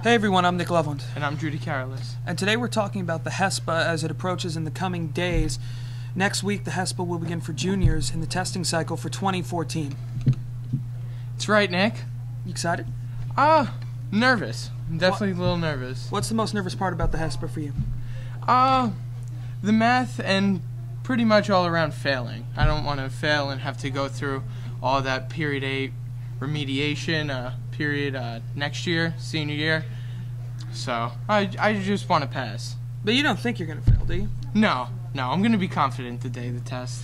Hey everyone, I'm Nick Loveland. And I'm Judy Carolis. And today we're talking about the HSPA as it approaches in the coming days. Next week, the HSPA will begin for juniors in the testing cycle for 2014. That's right, Nick. You excited? Nervous. I'm definitely a little nervous. What's the most nervous part about the HSPA for you? The math and pretty much all around failing. I don't want to fail and have to go through all that period 8 remediation period next year, senior year. So I just want to pass. But you don't think you're going to fail, do you? No, I'm going to be confident the day of the test.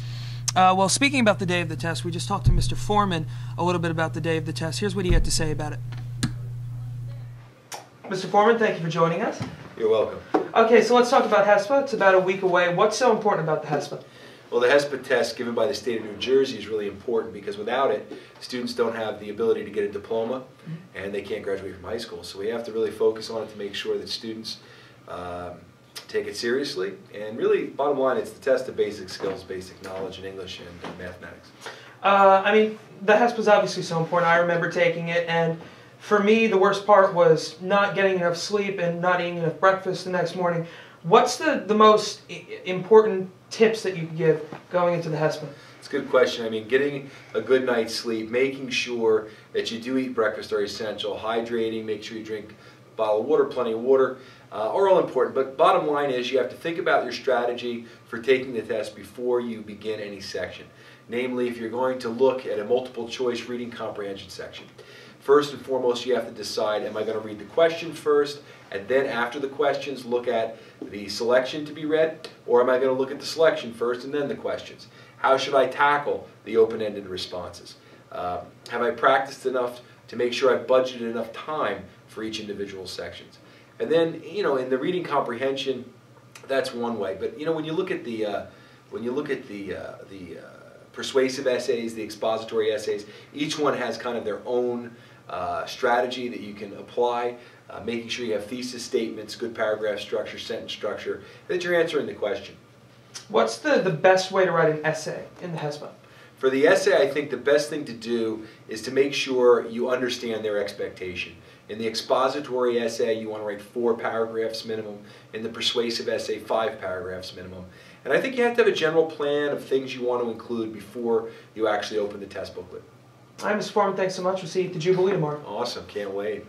Well, speaking about the day of the test, we just talked to Mr. Foreman a little bit about the day of the test. Here's what he had to say about it. Mr. Foreman, thank you for joining us. You're welcome. Okay, so let's talk about HSPA. It's about a week away. What's so important about the HSPA? Well, the HSPA test given by the state of New Jersey is really important because without it, students don't have the ability to get a diploma and they can't graduate from high school. So we have to really focus on it to make sure that students take it seriously. And really, bottom line, it's the test of basic skills, basic knowledge in English and mathematics. I mean, the HSPA is obviously so important. I remember taking it, and for me, the worst part was not getting enough sleep and not eating enough breakfast the next morning. What's the most important tips that you can give going into the HSPA? It's a good question. I mean, getting a good night's sleep, making sure that you do eat breakfast are essential, hydrating, make sure you drink a bottle of water, plenty of water, are all important. But bottom line is you have to think about your strategy for taking the test before you begin any section. Namely, if you're going to look at a multiple choice reading comprehension section. First and foremost, you have to decide, am I going to read the question first, and then after the questions look at the selection to be read, or am I going to look at the selection first and then the questions? How should I tackle the open-ended responses? Have I practiced enough to make sure I've budgeted enough time for each individual sections? And then, in the reading comprehension, that's one way. But when you look at the persuasive essays, the expository essays, each one has kind of their own strategy that you can apply, making sure you have thesis statements, good paragraph structure, sentence structure, that you're answering the question. What's the best way to write an essay in the HSPA? For the essay, I think the best thing to do is to make sure you understand their expectation. In the expository essay, you want to write 4 paragraphs minimum. In the persuasive essay, 5 paragraphs minimum. And I think you have to have a general plan of things you want to include before you actually open the test booklet. All right, Mr. Foreman, thanks so much. We'll see you at the Jubilee tomorrow. Awesome. Can't wait.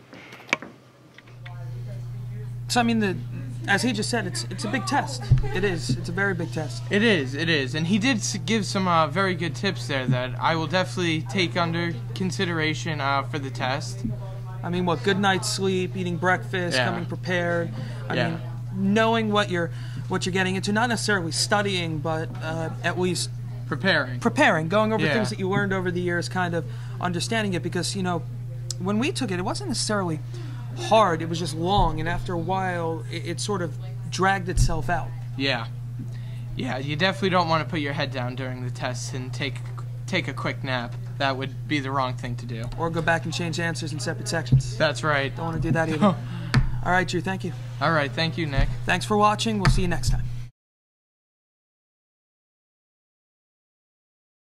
So, I mean, as he just said, it's a big test. It is. It's a very big test. It is. And he did give some very good tips there that I will definitely take under consideration for the test. I mean, good night's sleep, eating breakfast, coming prepared. I mean, knowing what you're getting into, not necessarily studying, but at least preparing, going over things that you learned over the years, kind of understanding it. Because when we took it, it wasn't necessarily hard. It was just long, and after a while, it sort of dragged itself out. Yeah. You definitely don't want to put your head down during the test and take a quick nap. That would be the wrong thing to do. Or go back and change answers in separate sections. That's right. Don't want to do that either. All right, Drew, thank you. All right, thank you, Nick. Thanks for watching. We'll see you next time.